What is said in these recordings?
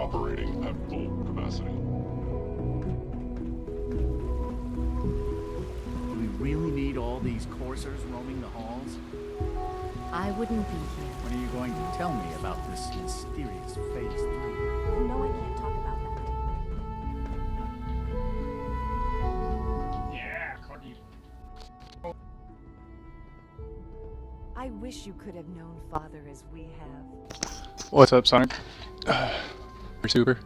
operating at full capacity. Do we really need all these coursers roaming the halls? I wouldn't be here. When are you going to tell me about this mysterious Phase 3? No, I can't talk about that. Yeah, Cody. I wish you could have known Father as we have. What's up, Sonic? Super.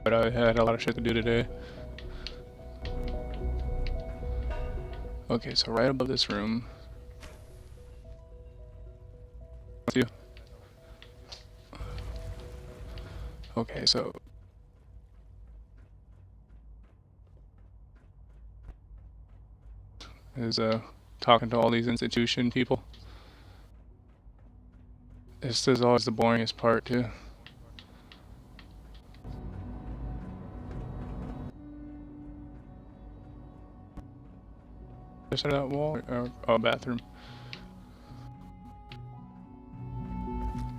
But I had a lot of shit to do today. Okay, so right above this room. With you. Okay, so is talking to all these institution people. This is always the boringest part too. Just that wall or oh, bathroom.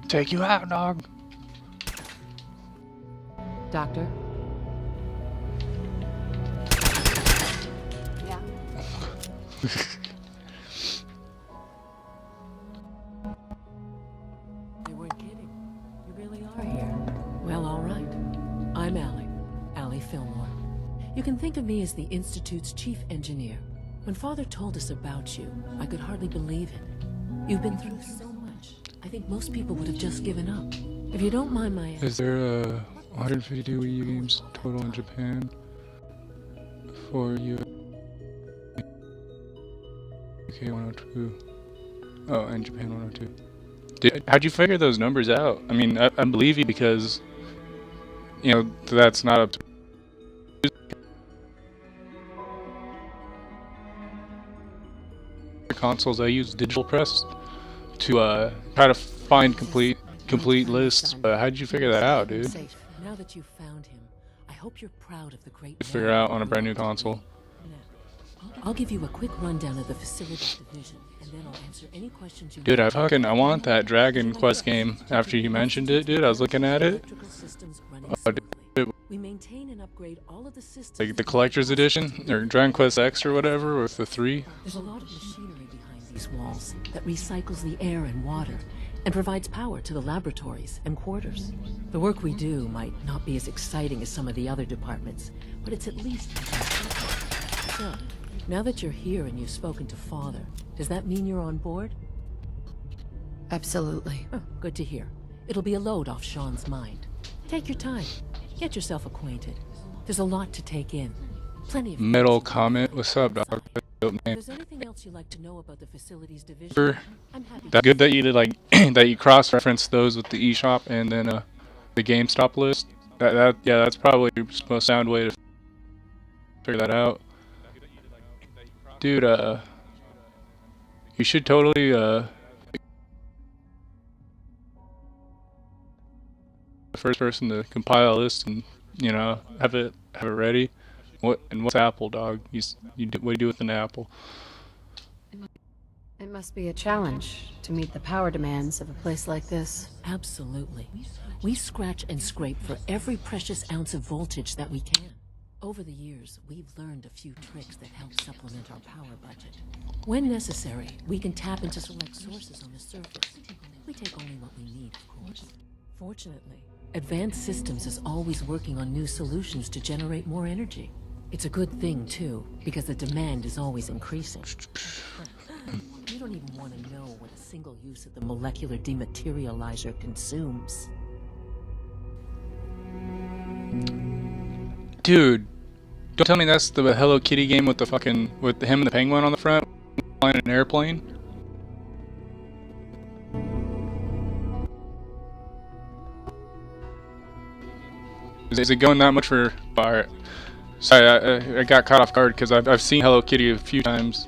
Take you out, dog. Doctor? Yeah. You weren't kidding. You really are here. Well, all right. I'm Allie Fillmore. You can think of me as the Institute's chief engineer. When Father told us about you, I could hardly believe it. You've been through so much. I think most people would have just given up. If you don't mind my... Is there 152 Wii U games total in Japan for you? UK 102. Oh, and Japan 102. Dude, how'd you figure those numbers out? I mean, I believe you because, you know, that's not up to consoles. I use digital press to try to find complete lists. How did you figure that out, dude? Safe. Now that you've found him, I hope you're proud of the great... Figure out on a brand new console. I'll give you a quick rundown of the facilities division, and then I'll answer any questions you... Dude, I want that Dragon Quest game after you mentioned it, dude. I was looking at it. Electrical systems running Oh, smoothly. dude. We maintain and upgrade all of the systems... Like the collector's edition, or Dragon Quest X or whatever, with the 3. There's a lot of machinery behind these walls that recycles the air and water and provides power to the laboratories and quarters. The work we do might not be as exciting as some of the other departments, but it's at least... So, now that you're here and you've spoken to Father, does that mean you're on board? Absolutely. Oh, good to hear. It'll be a load off Sean's mind. Take your time. Get yourself acquainted. There's a lot to take in. Plenty of... Metal Comet, what's up, dog? Dope If name. there's anything else you'd like to know about the facilities division, Sure. I'm happy to... That's good that you did, like, that you cross-referenced those with the eShop and then the GameStop list. Yeah, that's probably the most sound way to figure that out. Dude, you should totally, the first person to compile a list and, you know, have it ready. What's Apple, dog? What do you do with an apple? It must be a challenge to meet the power demands of a place like this. Absolutely. We scratch and scrape for every precious ounce of voltage that we can. Over the years, we've learned a few tricks that help supplement our power budget. When necessary, we can tap into select sources on the surface. We take only what we need, of course. Fortunately, Advanced Systems is always working on new solutions to generate more energy. It's a good thing, too, because the demand is always increasing. You don't even want to know what a single use of the molecular dematerializer consumes. Dude, don't tell me that's the Hello Kitty game with the fucking with him and the penguin on the front flying an airplane. Is it going that much for? Alright. Sorry, I got caught off guard because I've seen Hello Kitty a few times.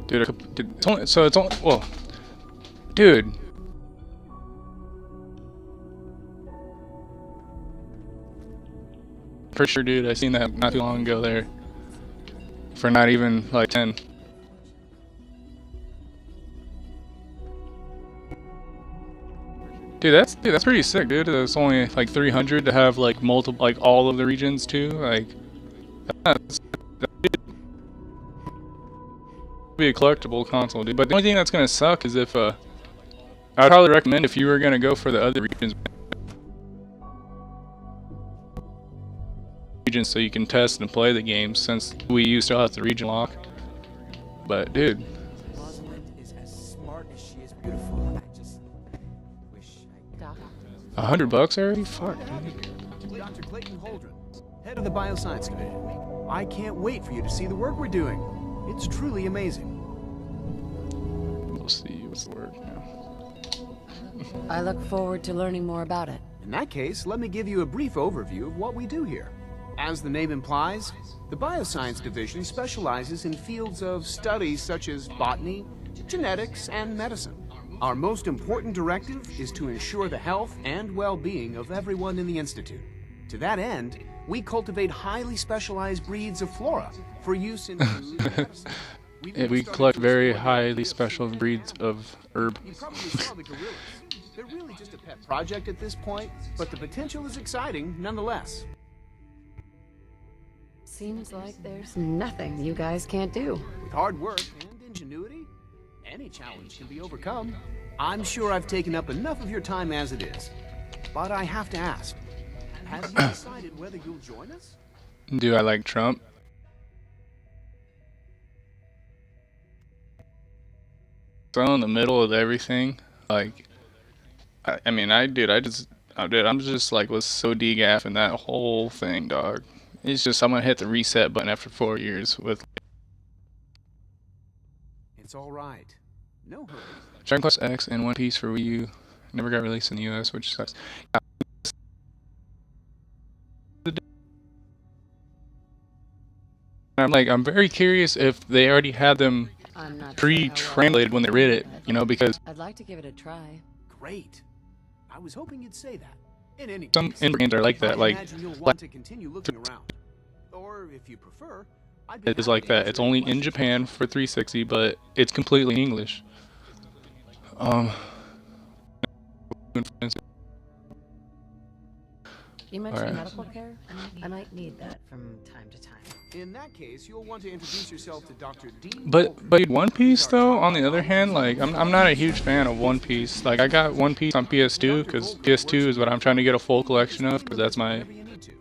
Dude, it's only, well, dude. For sure, dude. I seen that not too long ago there. For not even like 10. Dude, that's pretty sick, dude. It's only like 300 to have like multiple, like all of the regions too. Like, that's be a collectible console, dude. But the only thing that's gonna suck is if I'd probably recommend if you were gonna go for the other regions so you can test and play the game, since we still have the region lock. But dude, Rosalind is as smart as she is beautiful. I just wish I... $100 already? Fuck, dude. Dr. Clayton Holdren, head of the Bioscience Division. I can't wait for you to see the work we're doing. It's truly amazing. We'll see what's the word now. I look forward to learning more about it. In that case, let me give you a brief overview of what we do here. As the name implies, the Bioscience Division specializes in fields of studies such as botany, genetics, and medicine. Our most important directive is to ensure the health and well-being of everyone in the Institute. To that end, we cultivate highly specialized breeds of flora for use in food and medicine. We collect very highly special breeds of herb. You probably saw the gorillas. They're really just a pet project at this point, but the potential is exciting nonetheless. Seems like there's nothing you guys can't do. With hard work and ingenuity, any challenge can be overcome. I'm sure I've taken up enough of your time as it is, but I have to ask, have you decided whether you'll join us? Do I like Trump? So in the middle of everything, like, I mean, I'm just like was so degaff in that whole thing, dog. It's just I'm gonna hit the reset button after 4 years with It's all right. No hurry. Dragon Quest X and One Piece for Wii U. Never got released in the US, which sucks. I'm very curious if they already had them I'm not sure how well pre-translated when they read it, you know, because I'd like to give it a try. Great. I was hoping you'd say that. In any some case, indie games are like that, I like imagine you'll want to continue looking around. Or if you prefer, I'd be it's happy like to that. answer It's any only in questions. Japan for 360, but it's completely English. You mentioned Alright. medical care? I might need that from time to time. In that case, you'll want to introduce yourself to Dr. Dean. But Bolton. One Piece though, on the other hand, like I'm not a huge fan of One Piece. Like I got One Piece on PS2 because PS2 is what I'm trying to get a full collection of, because that's my Whenever you need to.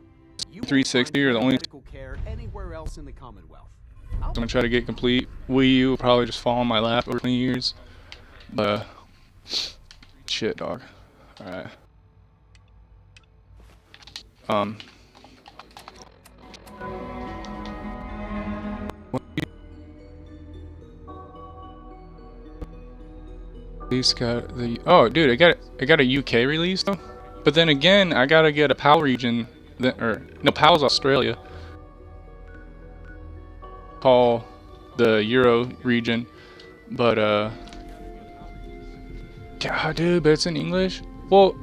You won't 360 find or the only. medical care anywhere else in the Commonwealth. I'm gonna try to get complete. Wii U will probably just fall on my lap over 20 years. But shit, dog. All right. These got the dude, I got a UK release though. But then again, I gotta get a PAL region that, or no, PAL's Australia. PAL the Euro region, but God, dude, but it's in English. Well,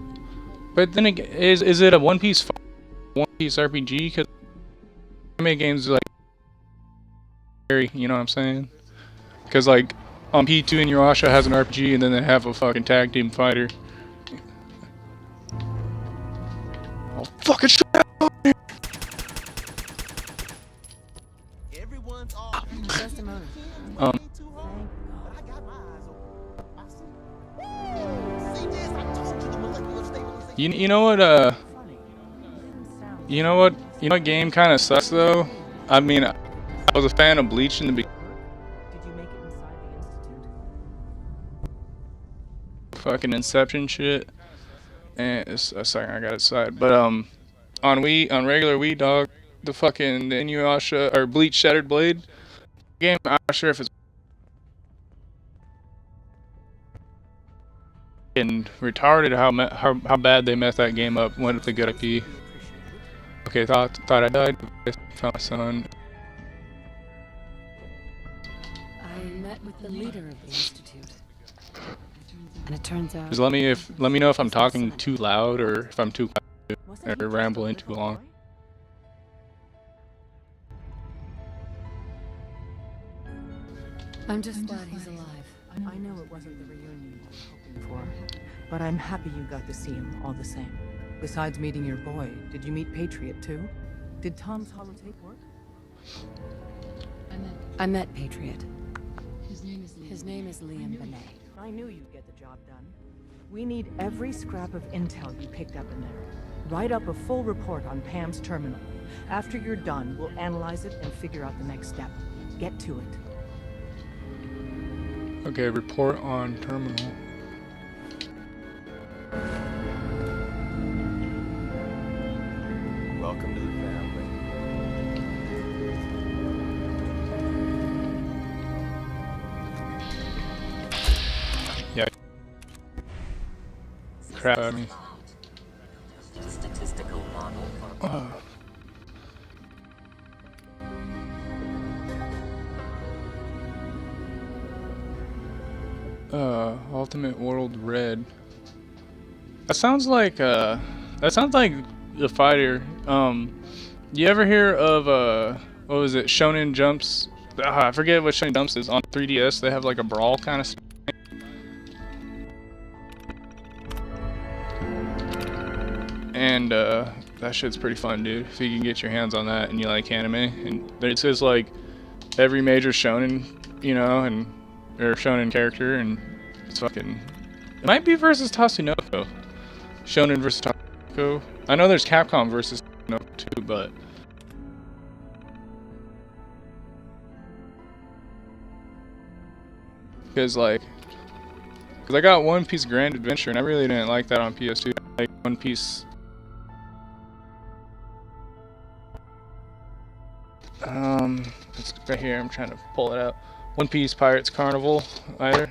but then again, is it a One Piece RPG? Because anime games like, you know what I'm saying? Because like P2 and Inuyasha has an RPG, and then they have a fucking tag team fighter. Oh fucking shit! Everyone's off. Just a moment. You know what you know what game kind of sucks though? I mean, I was a fan of Bleach in the beginning. Did you make it inside the Institute? Fucking Inception shit. And it's a second, I got it side. But on regular Wii, dog, the fucking Inuyasha or Bleach Shattered Blade game, I'm not sure if it's and retarded how bad they messed that game up. Went with a good IP. Okay, thought I died. Found my son. I met with the leader of the Institute. And it turns out... Just let me know if I'm talking too loud or if I'm too quiet Wasn't he or just a rambling too little long. boy? I'm just glad he's alive. I know it wasn't the reunion you were hoping for, but I'm happy you got to see him all the same. Besides meeting your boy, did you meet Patriot too? Did Tom's holotape work? I met Patriot. His name is Liam Benet. I knew you'd get the job done. We need every scrap of intel you picked up in there. Write up a full report on Pam's terminal. After you're done, we'll analyze it and figure out the next step. Get to it. Okay, report on terminal. Welcome to the family. Yeah. Crap at me. Statistical model for Ultimate World Red. That sounds like the fighter. You ever hear of what was it? Shonen Jumps. I forget what Shonen Jumps is on 3DS. They have like a brawl kind of. And that shit's pretty fun, dude. If you can get your hands on that and you like anime, and it says like every major shonen, you know, and or shonen character, and it's fucking. It might be versus Tatsunoko. Shonen versus Tatsunoko. I know there's Capcom versus Tatsunoko too, but. Because I got One Piece Grand Adventure, and I really didn't like that on PS2. I like One Piece. It's right here. I'm trying to pull it out. One Piece Pirates Carnival, either.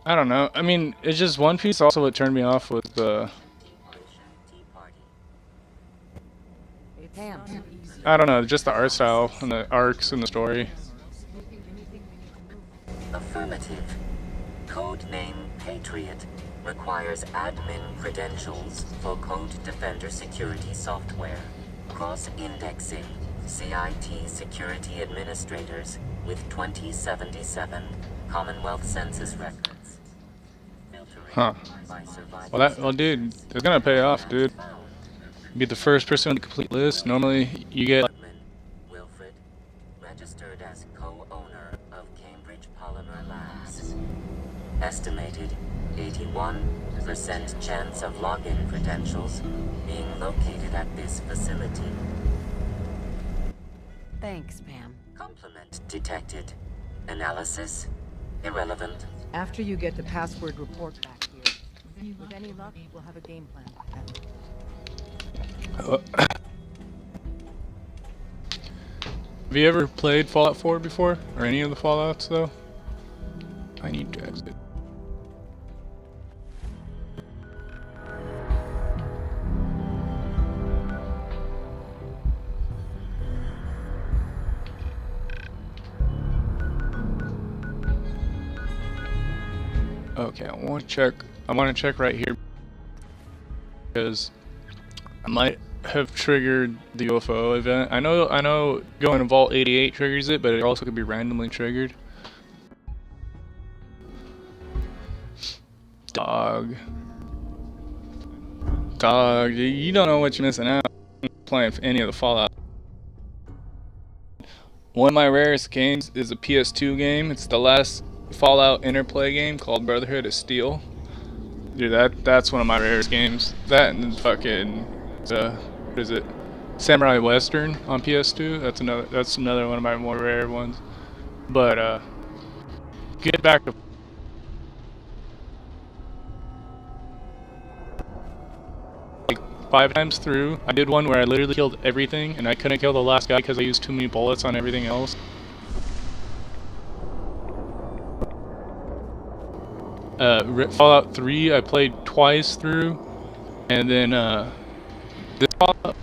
I don't know. I mean, it's just One Piece. Also, what turned me off was the. I don't know, just the art style and the arcs and the story. affirmative. Codename Patriot requires admin credentials for Code Defender security software. Cross-indexing CIT security administrators with 2077 Commonwealth Census records. Huh. Well, dude, it's gonna pay off, dude. Be the first person on the complete list. Normally, you get. Wilfred, registered as co-owner of Cambridge Polymer Labs. Estimated 81% chance of login credentials being located at this facility. Thanks, Pam. Complement detected. Analysis irrelevant. After you get the password report back here, with any luck, we'll have a game plan. Have you ever played Fallout 4 before? Or any of the Fallouts, though? I need to exit. Okay, I want to check right here because I might have triggered the UFO event. I know going to Vault 88 triggers it, but it also could be randomly triggered. Dog, you don't know what you're missing out playing for any of the Fallout. One of my rarest games is a PS2 game. It's the last Fallout Interplay game called Brotherhood of Steel. Dude, that's one of my rarest games. That and fucking what is it? Samurai Western on PS2. That's another one of my more rare ones. But get back to like 5 times through. I did one where I literally killed everything and I couldn't kill the last guy because I used too many bullets on everything else. Fallout 3 I played twice through, and then this Fallout,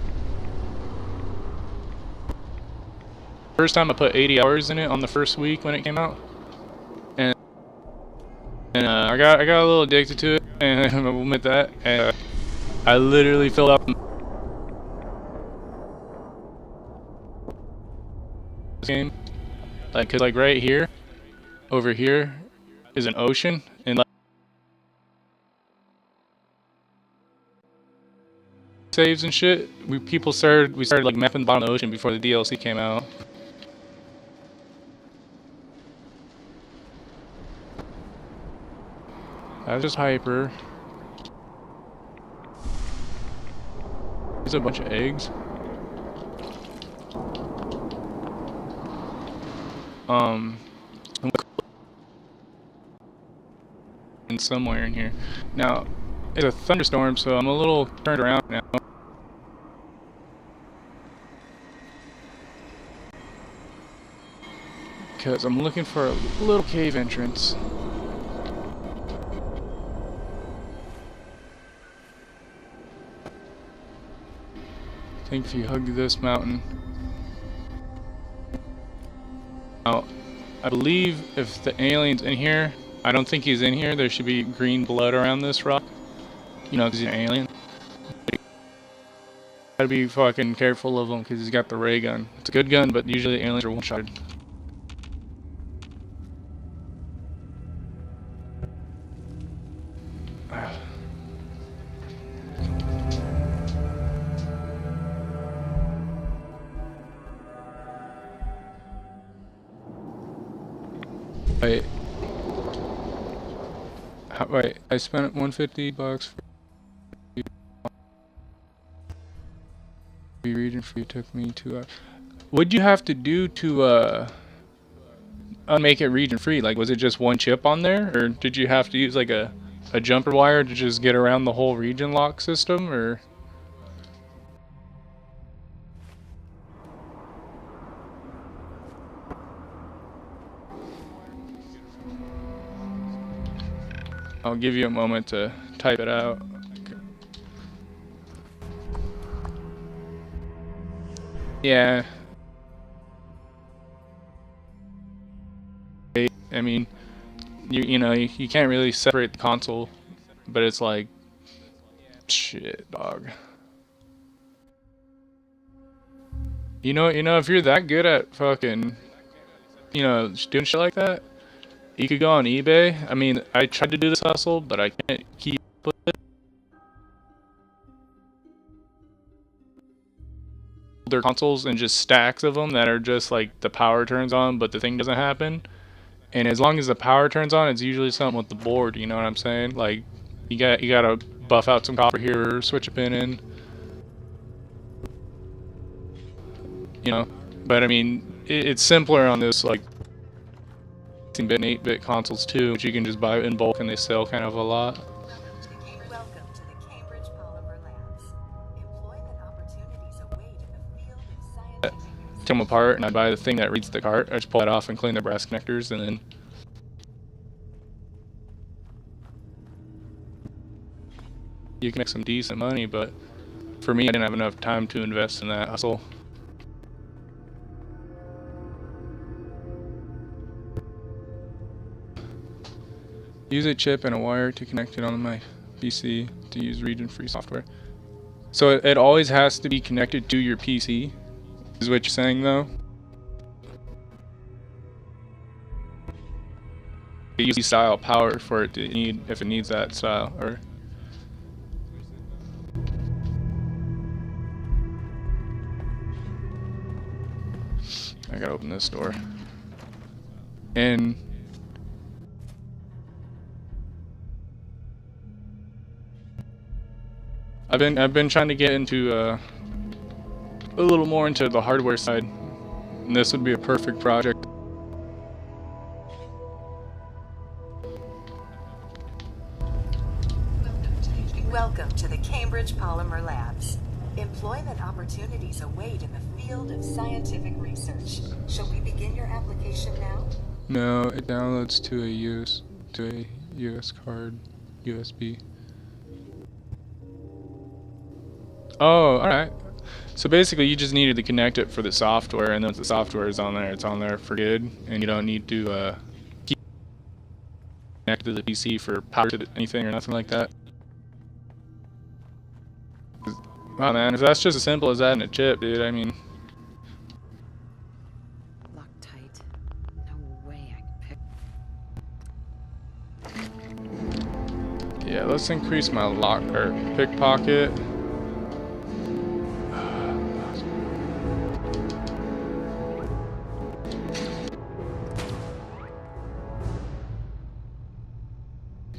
first time I put 80 hours in it on the first week when it came out, and I got a little addicted to it, and I will admit that, and I literally filled up this game Like, cause like right here, over here, is an ocean, and like saves and shit. We started like mapping the bottom of the ocean before the DLC came out. That's just Hyper. There's a bunch of eggs. And somewhere in here. Now, it's a thunderstorm, so I'm a little turned around now. Because I'm looking for a little cave entrance. I think if you hug this mountain. Now, I believe if the alien's in here, I don't think he's in here. There should be green blood around this rock. You know, because he's an alien. Gotta be fucking careful of him because he's got the ray gun. It's a good gun, but usually the aliens are one-shotted. Wait. Wait, I spent $150 for region free. Took me 2 hours. What'd you have to do to make it region free? Like, was it just one chip on there, or did you have to use like a jumper wire to just get around the whole region lock system, or? I'll give you a moment to type it out. Yeah. I mean, you know, you can't really separate the console, but it's like, shit, dog. You know, if you're that good at fucking, you know, doing shit like that, you could go on eBay. I mean, I tried to do this hustle, but I can't keep up with it. Older consoles and just stacks of them that are just like the power turns on, but the thing doesn't happen. And as long as the power turns on, it's usually something with the board. You know what I'm saying? Like, you gotta buff out some copper here, or switch a pin in. You know, but I mean, it's simpler on this like 16-bit and 8-bit consoles too, which you can just buy in bulk and they sell kind of a lot. Welcome to the Cambridge Polymer Labs. Employment opportunities await in the field of scientific research. Take them apart and I buy the thing that reads the cart. I just pull it off and clean the brass connectors, and then you can make some decent money, but for me, I didn't have enough time to invest in that hustle. Use a chip and a wire to connect it on my PC to use region-free software. So it always has to be connected to your PC, is what you're saying though? Use style power for it to need, if it needs that style, or... I gotta open this door. And I've been trying to get into a little more into the hardware side, and this would be a perfect project. Welcome to the Cambridge Polymer Labs. Employment opportunities await in the field of scientific research. Shall we begin your application now? No, it downloads to a US card, USB. Oh, alright. So basically you just needed to connect it for the software, and then once the software is on there, it's on there for good, and you don't need to keep connected to the PC for power to anything or nothing like that. Wow, man, if that's just as simple as adding a chip, dude, I mean... Locked tight. Yeah, let's increase my lock or pickpocket.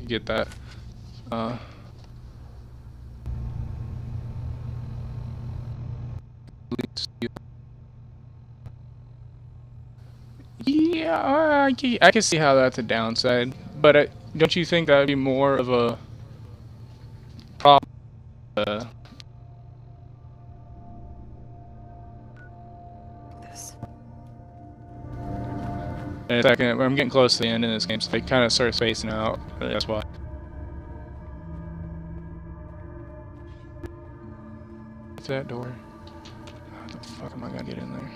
Get that. Yeah, I can see how that's a downside, but don't you think that would be more of a problem? This. In a second, I'm getting close to the end of this game, so I kind of start spacing out. That's why. What's that door? How the fuck am I gonna get in there?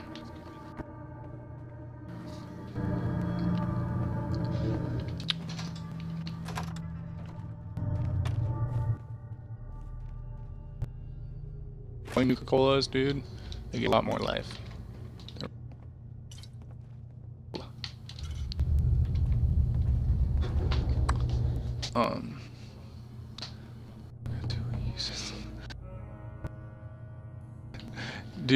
Nuka-Colas, dude, they get a lot more life. Do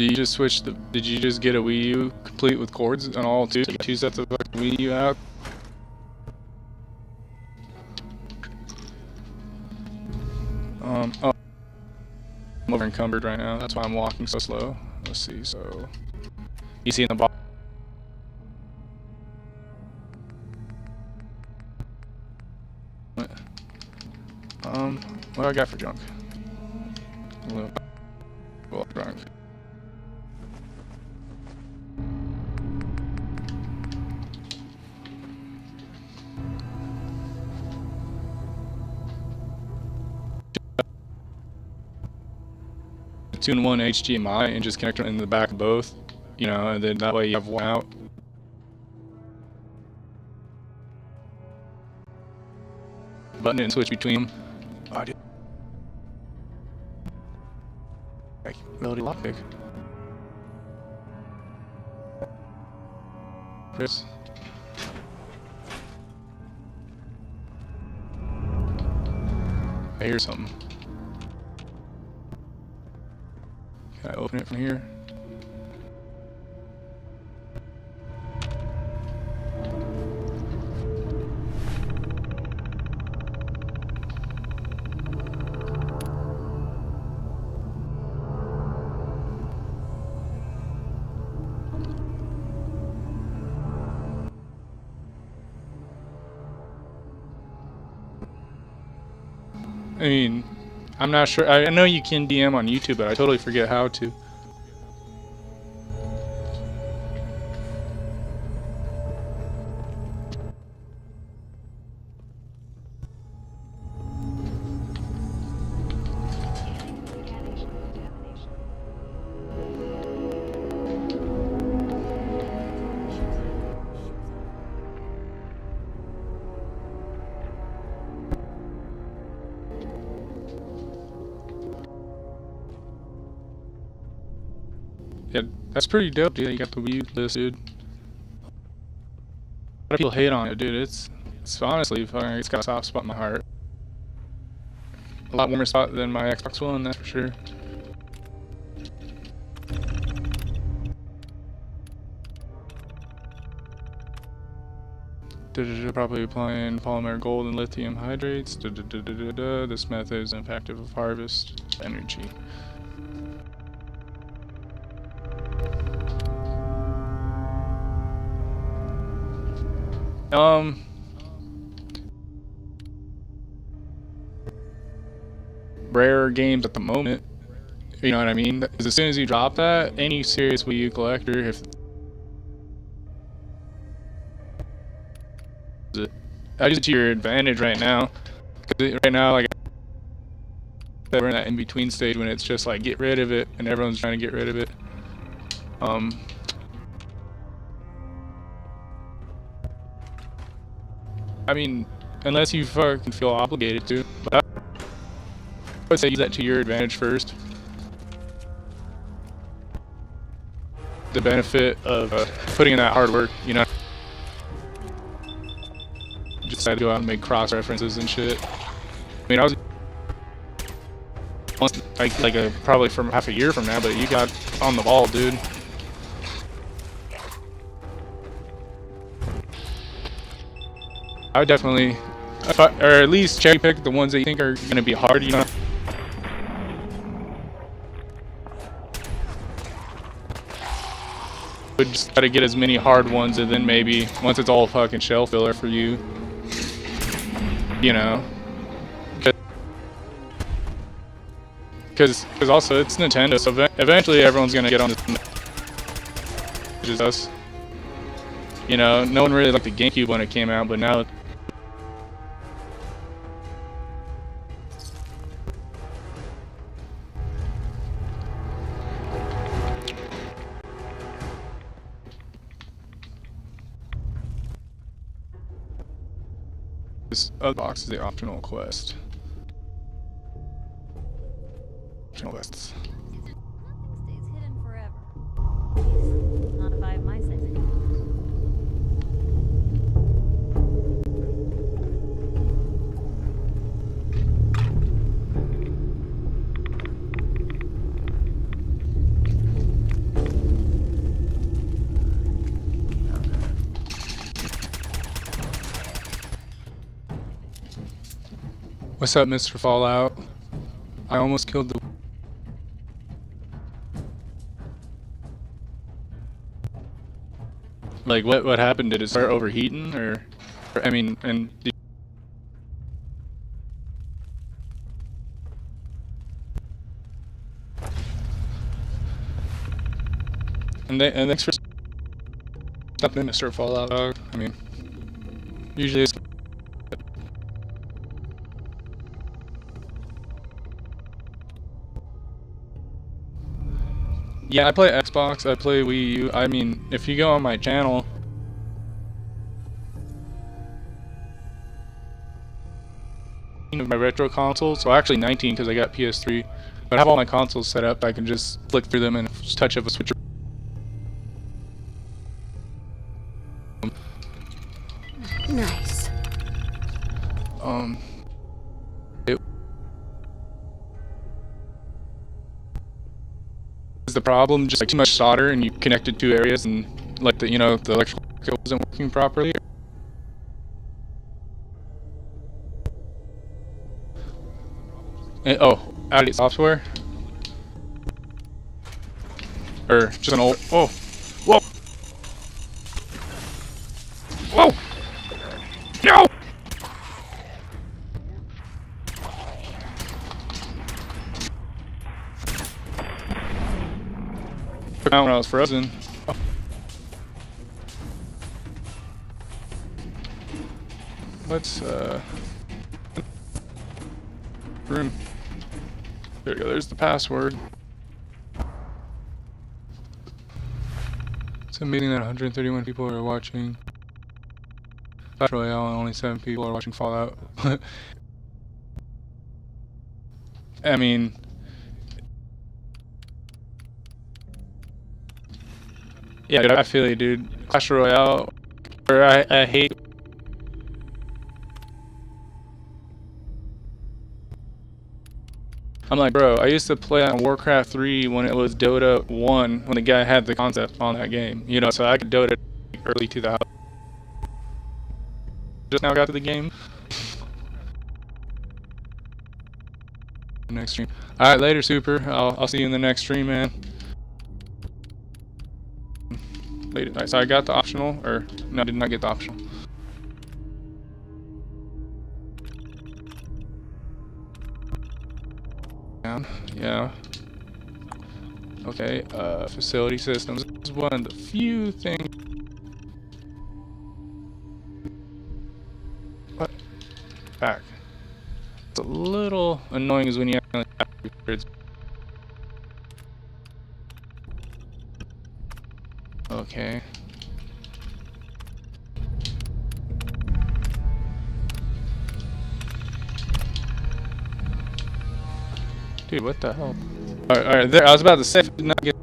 you just switch the? Did you just get a Wii U complete with cords and all two? So you got 2 sets of Wii U out. Oh. I'm over encumbered right now, that's why I'm walking so slow. Let's see, so... You see in the bottom? What do I got for junk? A little... Well, junk. Two in one HDMI and just connect it in the back of both, you know, and then that way you have one out. Button and switch between them. Oh, dude. Ability lockpick. Chris. I hear something. Can I open it from here? I mean, I'm not sure. I know you can DM on YouTube, but I totally forget how to. Yeah, that's pretty dope, dude. You got the Wii U list, dude. A lot of people hate on it, dude. It's honestly fucking, it's got a soft spot in my heart. A lot warmer spot than my Xbox One, that's for sure. Probably applying polymer gold and lithium hydrates. This method is effective of harvest energy. Rare games at the moment, you know what I mean? Because as soon as you drop that, any serious Wii U collector, if I use it to your advantage right now, because right now, like, we're in that in-between stage when it's just like get rid of it, and everyone's trying to get rid of it. I mean, unless you fucking feel obligated to, but I would say use that to your advantage first. The benefit of putting in that hard work, you know. Just decided to go out and make cross references and shit. I mean, I was probably from half a year from now, but you got on the ball, dude. I would definitely, or at least cherry pick the ones that you think are gonna be hard, you know. Would just try to get as many hard ones, and then maybe once it's all fucking shell filler for you, you know. Because also it's Nintendo, so eventually everyone's gonna get on this. Which is us. You know, no one really liked the GameCube when it came out, but now. This other box is the optional quest. Optional quests. Stays hidden forever. Not if I have my say. What's up, Mr. Fallout? I almost killed the. Like, what happened? Did it start overheating, or I mean, and. And thanks for stopping in, Mr. Fallout Dog. I mean, usually it's. Yeah, I play Xbox, I play Wii U. I mean, if you go on my channel, of my retro consoles, well actually 19 because I got PS3, but I have all my consoles set up. I can just flick through them and just touch of a switcher. Nice. The problem just like too much solder, and you connected two areas, and like the the electrical wasn't working properly. And, oh, out-of-date software, or just an old. Oh, whoa, whoa, no. When I was frozen. Oh. Let's room. There we go. There's the password. It's amazing that 131 people are watching Clash Royale and only 7 people are watching Fallout. I mean. Yeah, dude, I feel you, dude. Clash Royale, or I hate. I'm like, bro, I used to play on Warcraft 3 when it was Dota 1, when the guy had the concept on that game. You know, so I could Dota early 2000s. Just now got to the game. Next stream. Alright, later, Super. I'll see you in the next stream, man. Late at night. So I got the optional, or no, I did not get the optional. Yeah. Okay, facility systems. This is one of the few things. What? Back. It's a little annoying is when you actually have grids. Okay. Dude, what the hell? Alright, there. I was about to say, did not get.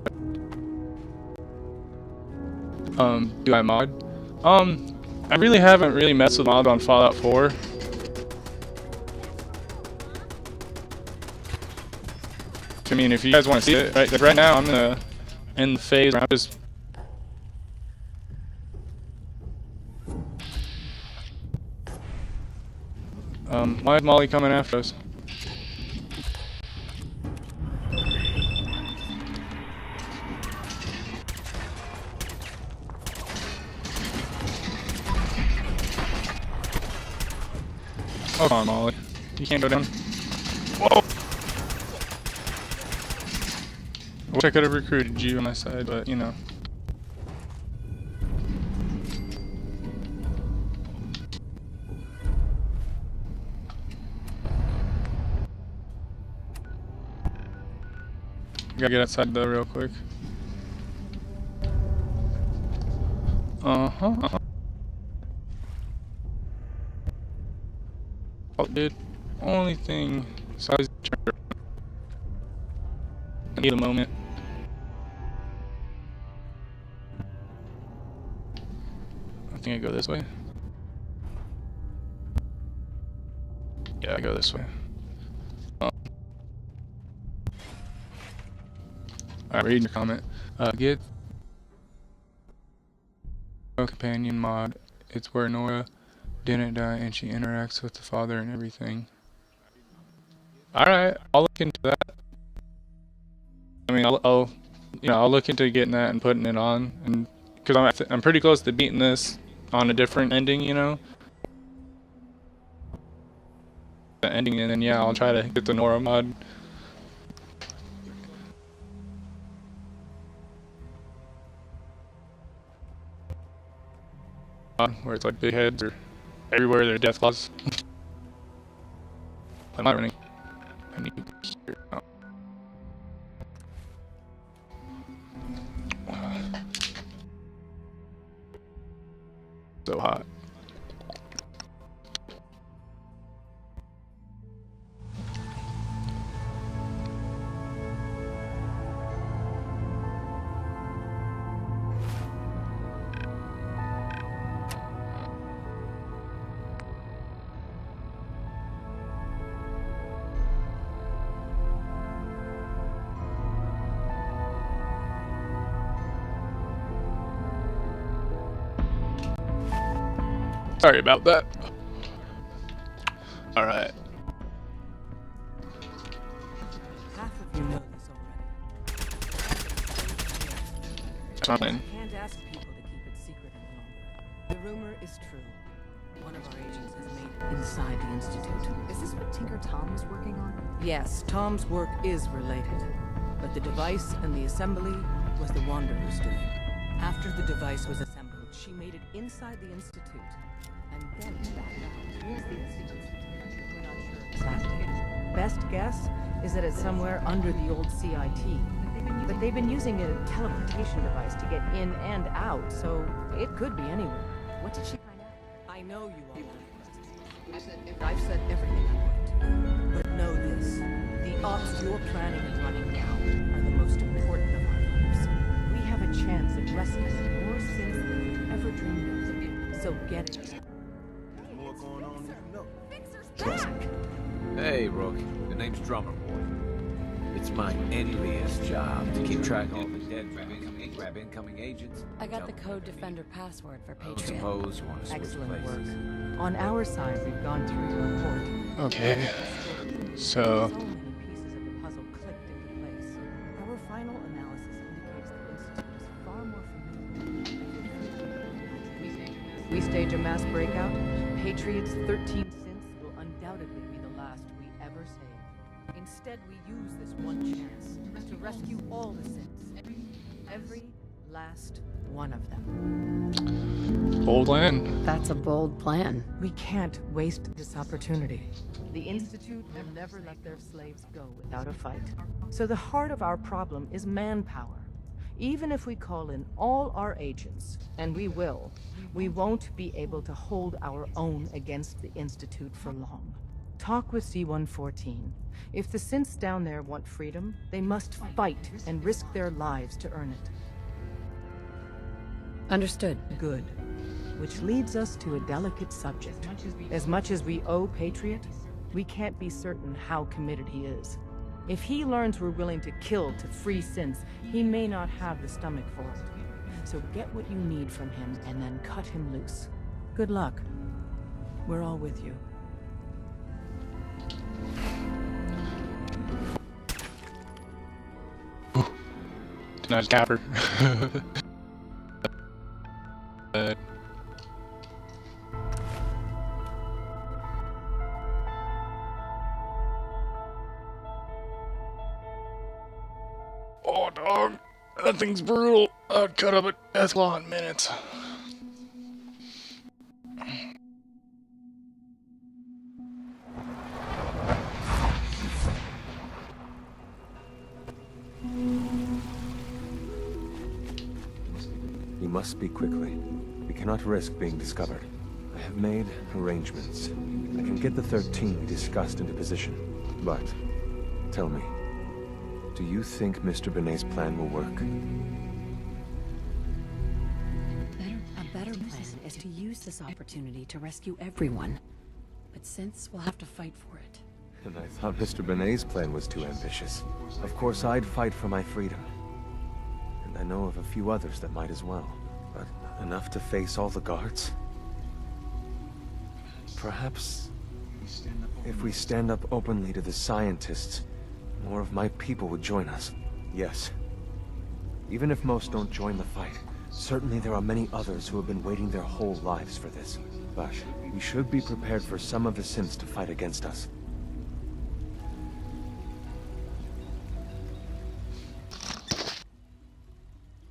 Do I mod? I really haven't really messed with mods on Fallout 4. I mean, if you guys want to see it, right now I'm in the phase where I'm just why is Molly coming after us? Oh, come on, Molly. You can't go down. Whoa! I wish I could have recruited you on my side, but you know. Gotta get outside though real quick. Oh, dude. Only thing. Size. I need a moment. I think I go this way. Yeah, I go this way. Alright, reading your comment. Get a companion mod. It's where Nora didn't die and she interacts with the father and everything. Alright, I'll look into that. I mean, I'll look into getting that and putting it on, and because I'm pretty close to beating this on a different ending, you know. The ending, and then yeah, I'll try to get the Nora mod. Where it's like big heads or everywhere there are death claws. I'm not running. I need to hear out. So hot. Sorry about that. Alright. Half of you know this already. Fine. I can't ask people to keep it secret any longer. The rumor is true. One of our agents has made it inside the Institute. Is this what Tinker Tom was working on? Yes, Tom's work is related, but the device and the assembly was the Wanderer's doing. After the device was assembled, she made it inside the Institute, and then back out. Here's the Institute. We're not sure exactly. Best guess is that it's somewhere under the old CIT. But they've been using a teleportation device to get in and out, so it could be anywhere. What did she find out? I know you all want questions. I've said everything I want. But know this. The ops you're planning and running now are the most important of our lives. We have a chance at wrestling more sins than we've ever dreamed of. So get it. More going on than you know. Trust me. Hey, Rook. The name's Drummer Boy. It's my envious job to keep track of all the dead grab incoming agents. I got the Code Defender password for I Patriot. suppose you want to switch Excellent places. work. On our side, we've gone through your report. Okay. So So many pieces of the puzzle clicked into place. Our final analysis indicates the Institute is far more familiar. We stage a mass breakout. Patriot's 13 synths will undoubtedly be the last we ever save. Instead, we use this one chance to rescue all the synths. Every last one of them. bold land. That's a bold plan. We can't waste this opportunity. The Institute will never let their slaves go without a fight. So the heart of our problem is manpower. Even if we call in all our agents, and we will, we won't be able to hold our own against the Institute for long. Talk with C-114. If the synths down there want freedom, they must fight and risk their lives to earn it. Understood. Good. Which leads us to a delicate subject. As much as we owe Patriot, we can't be certain how committed he is. If he learns we're willing to kill to free Synths, he may not have the stomach for it. So get what you need from him and then cut him loose. Good luck. We're all with you. Nice capper. Oh, dog. That thing's brutal. I'd cut up a death claw in minutes. You must speak quickly. We cannot risk being discovered. I have made arrangements. I can get the 13 we discussed into position. But, tell me, do you think Mr. Benet's plan will work? A better plan is to use this opportunity to rescue everyone. But Synths will have to fight for it. And I thought Mr. Benet's plan was too ambitious. Of course, I'd fight for my freedom. And I know of a few others that might as well. But enough to face all the guards? Perhaps, if we stand up openly to the scientists, more of my people would join us. Yes. Even if most don't join the fight, certainly there are many others who have been waiting their whole lives for this. But we should be prepared for some of the Synths to fight against us.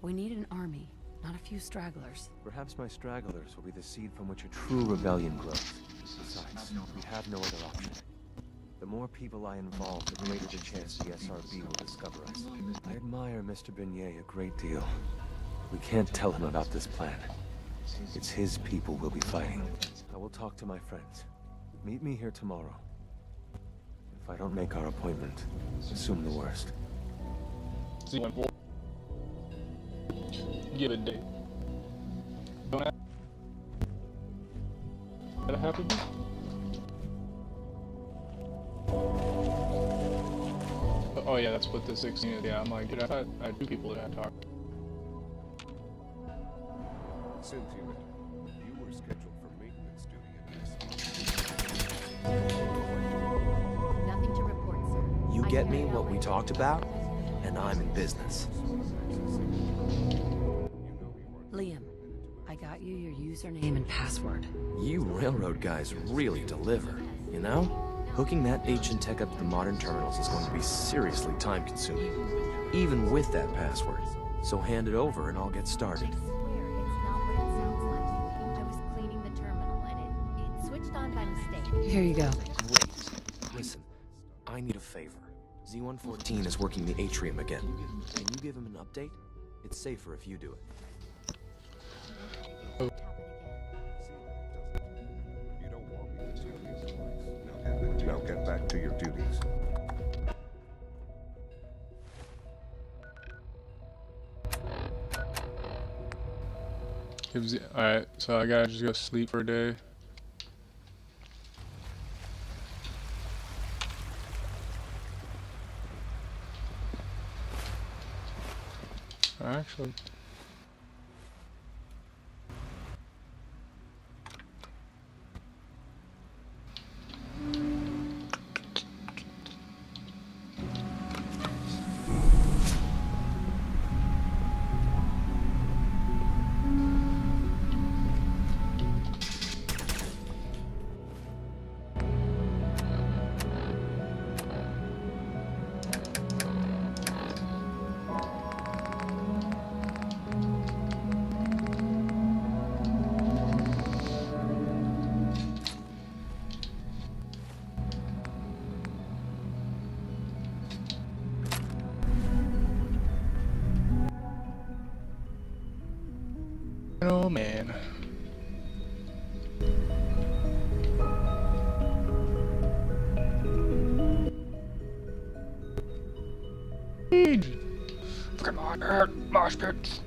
We need an army, not a few stragglers. Perhaps my stragglers will be the seed from which a true rebellion grows. Besides, we have no other option. The more people I involve, the greater the chance the SRB will discover us. I admire Mr. Benet a great deal. We can't tell him about this plan. It's his people we'll be fighting. I will talk to my friends. Meet me here tomorrow. If I don't make our appointment, assume the worst. Give it a date. Don't have that happen? Oh yeah, that's what the 16 is. Yeah, I'm like, dude, I thought I had 2 people that I talked. Cynthia, you were scheduled for maintenance duty in this. Nothing to report, sir. You get me what we talked about, and I'm in business. Liam, I got you your username and password. You railroad guys really deliver, you know? Hooking that ancient tech up to the modern terminals is going to be seriously time-consuming, even with that password. So hand it over and I'll get started. I swear, it's not what it sounds like. I was cleaning the terminal and it switched on by mistake. Here you go. Great. Listen, I need a favor. Z-114 is working the atrium again. Can you give him an update? It's safer if you do it. Now get back to your duties. Alright, so I gotta just go sleep for a day. Actually. Oh man. Come on, mosh pits.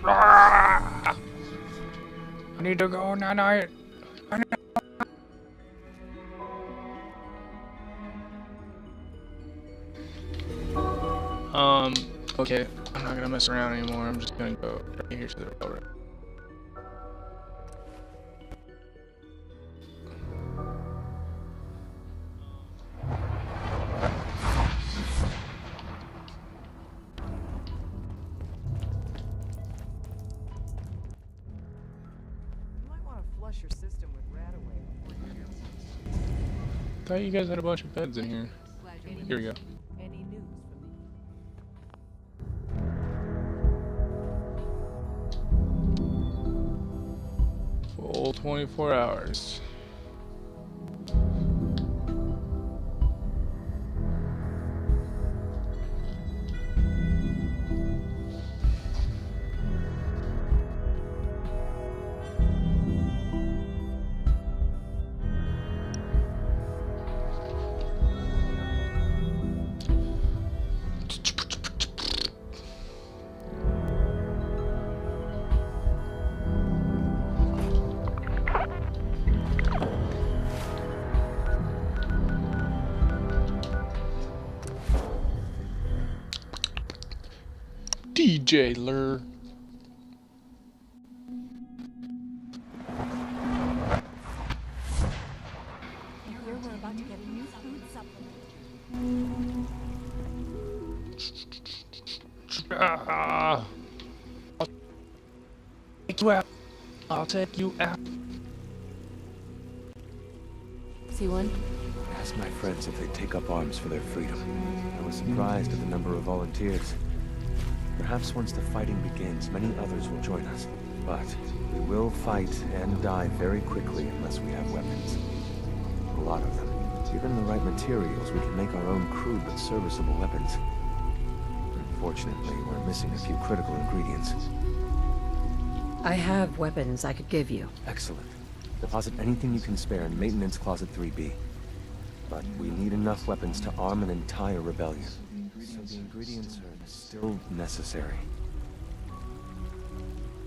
Ah! I need to go night. Okay, I'm not gonna mess around anymore. I'm just gonna go right here to the railroad. You might want to flush your system with Radaway before you do. Thought you guys had a bunch of beds in here. Here we go. Any news from the Full 24 hours. DJ Lur. Here we're about to get a new food supplement. I'll take you out. See one? Ask my friends if they take up arms for their freedom. I was surprised at the number of volunteers. Perhaps once the fighting begins, many others will join us. But we will fight and die very quickly unless we have weapons. A lot of them. Given the right materials, we can make our own crude but serviceable weapons. Unfortunately, we're missing a few critical ingredients. I have weapons I could give you. Excellent. Deposit anything you can spare in Maintenance Closet 3B. But we need enough weapons to arm an entire rebellion. So the ingredients are still necessary.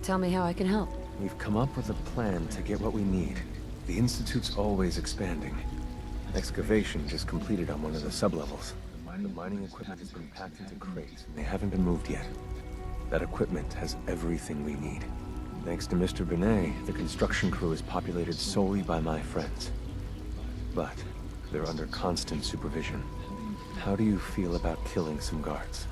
Tell me how I can help. We've come up with a plan to get what we need. The Institute's always expanding. Excavation just completed on one of the sublevels. The mining equipment has been packed into crates, and they haven't been moved yet. That equipment has everything we need. Thanks to Mr. Benet, the construction crew is populated solely by my friends. But they're under constant supervision. How do you feel about killing some guards?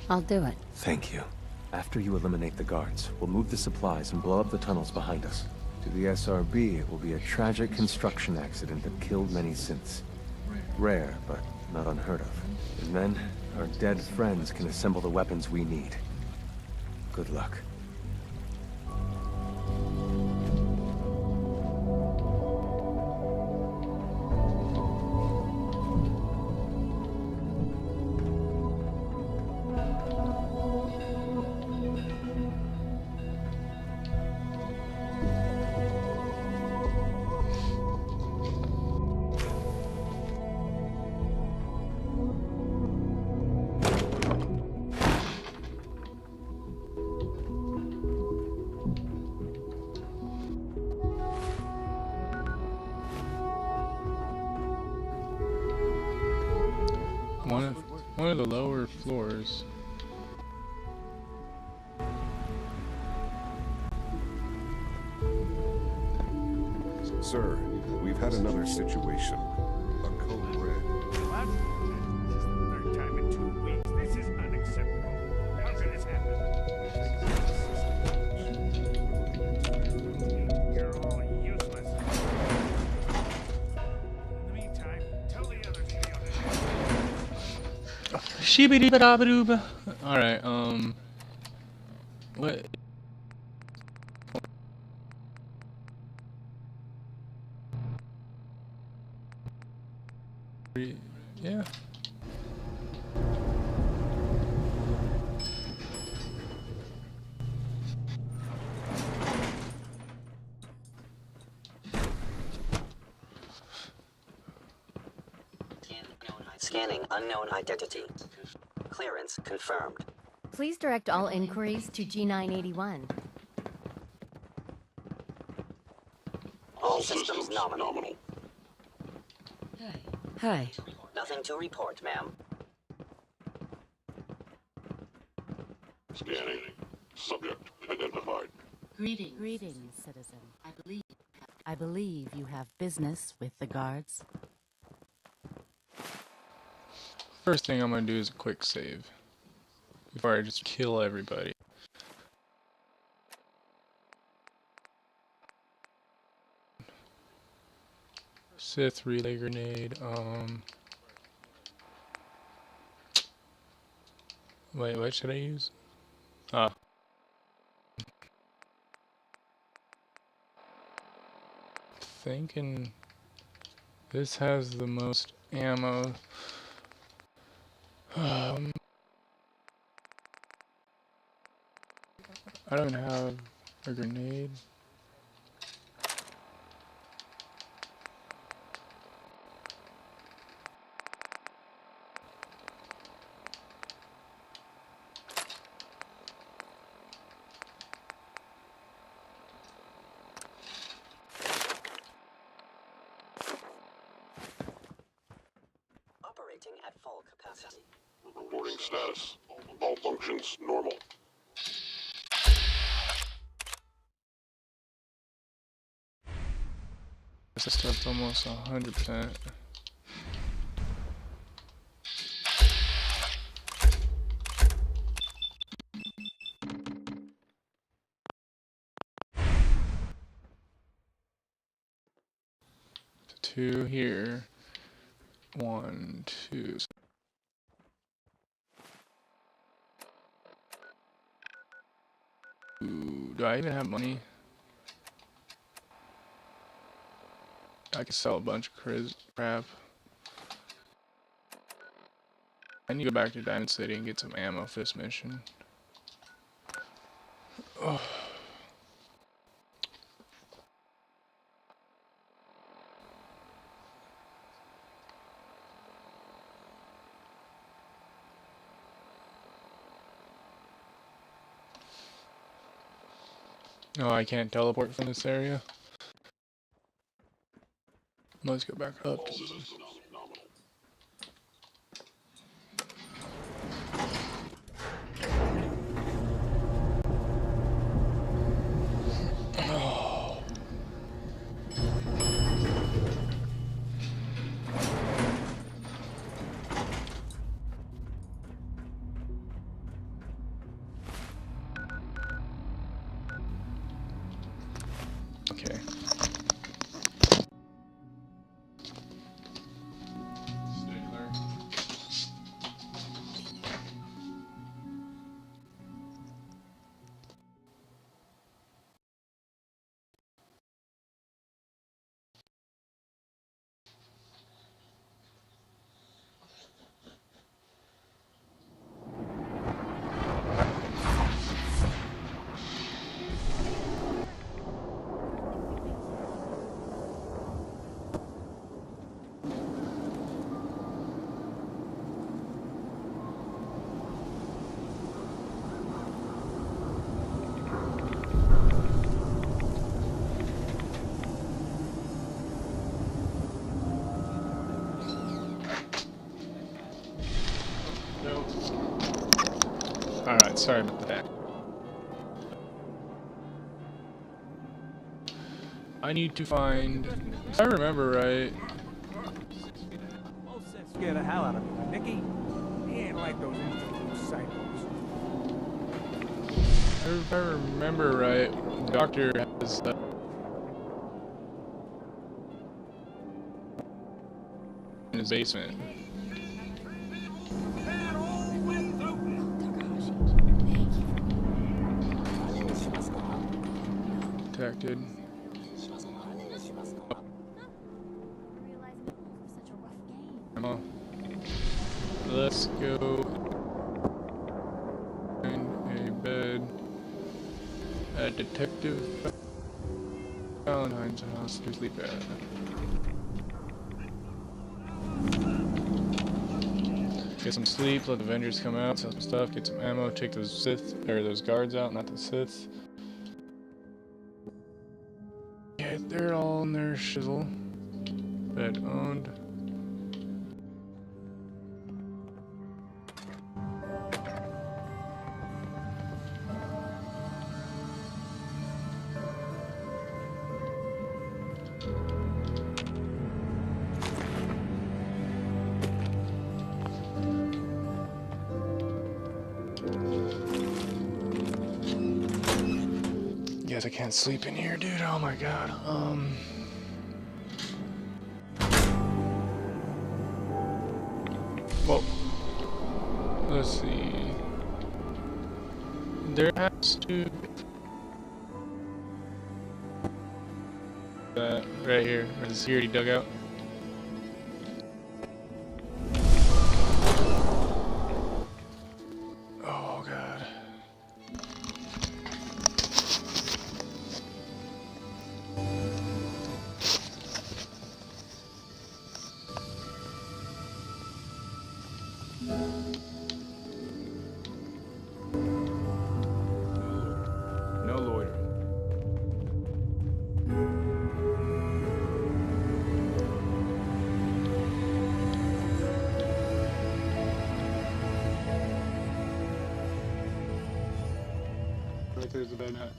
I'll do it. Thank you. After you eliminate the guards, we'll move the supplies and blow up the tunnels behind us. To the SRB, it will be a tragic construction accident that killed many synths. Rare, but not unheard of. And then, our dead friends can assemble the weapons we need. Good luck. One of the lower floors. Sir, we've had another situation. A code red. What? This is the third time in 2 weeks. This is unacceptable. How could this happen? You're all useless. In the meantime, tell the others to be on the Shibidi-ba-da-ba-doo-ba. Alright, what? Yeah. Scanning unknown identity. Clearance confirmed. Please direct all inquiries to G981. All systems nominal. Hi. Nothing to report, ma'am. Scanning. Subject identified. Greetings, citizen. I believe you have business with the guards. First thing I'm gonna do is a quick save before I just kill everybody. Sith relay grenade. Wait, what should I use? Thinking this has the most ammo. I don't have a grenade. Operating at full capacity. Reporting status. All functions normal. This stuff's almost 100%. Two here. 1, 2. Ooh, do I even have money? I could sell a bunch of crap. I need to go back to Diamond City and get some ammo for this mission. Oh. Oh, I can't teleport from this area. Let's go back up. Okay. Alright, sorry about that. I need to find, if I remember right. Scared the hell out of me. Nicky, he ain't like those psychos. If I remember right, the doctor has in his basement. Detected. Come on. Let's go find a bed at Detective Valentine's house to sleep at. Get some sleep, let the Avengers come out, sell some stuff, get some ammo, take those Sith, or those guards out, not the Siths. Get there all in there, shizzle. Bed owned. Guess I can't sleep in here, dude. Oh my god. Well, let's see. There has to be that right here, or the security dugout. Oh god. No loitering. Right there's the bed net.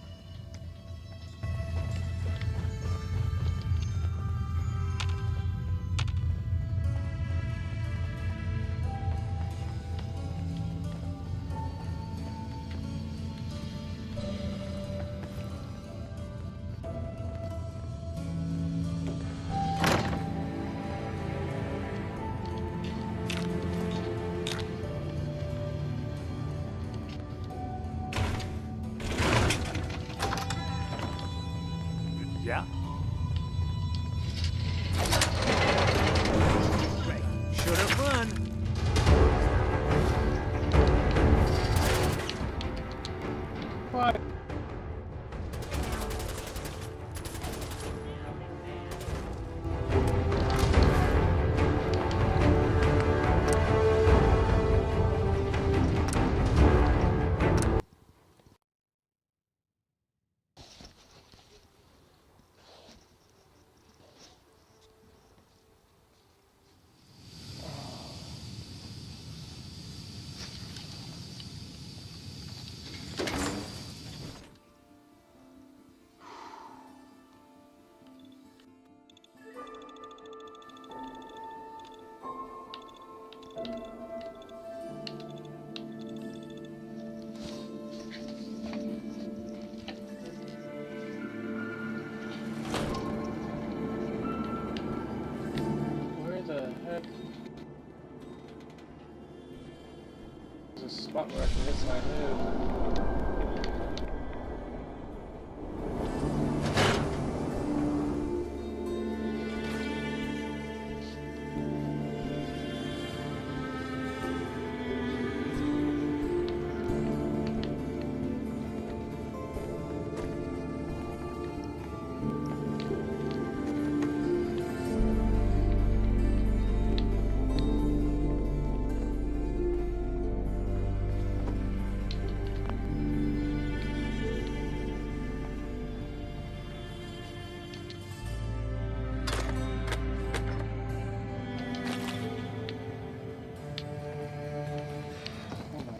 Yeah? Should have run. What? Where the heck? There's a spot where I can miss my head.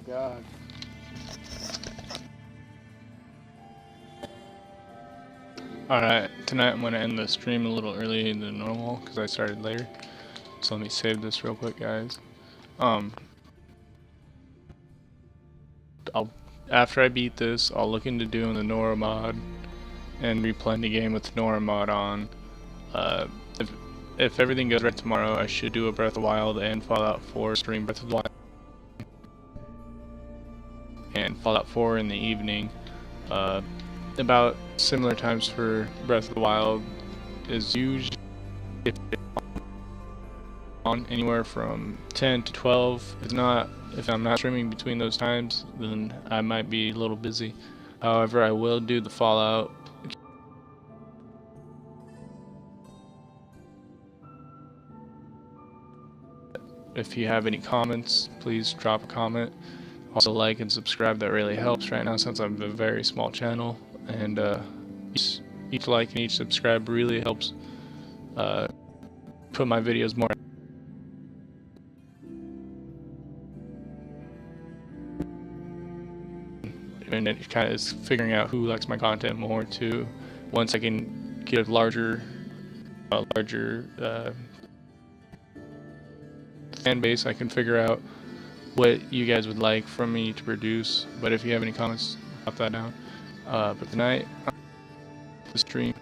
God. Alright, tonight I'm going to end the stream a little early than normal because I started later. So let me save this real quick, guys. After I beat this, I'll look into doing the Nora mod and replaying the game with Nora mod on. If everything goes right tomorrow, I should do a Breath of the Wild and Fallout 4 stream Breath of the Wild. And Fallout 4 in the evening. About similar times for Breath of the Wild is usually on anywhere from 10 to 12. If I'm not streaming between those times, then I might be a little busy. However, I will do the Fallout. If you have any comments, please drop a comment. Also like and subscribe, that really helps right now since I'm a very small channel. And peace. Each like and each subscribe really helps put my videos more. And it kind of is figuring out who likes my content more too. Once I can get a larger fan base, I can figure out what you guys would like from me to produce. But if you have any comments, pop that down. But tonight, the stream.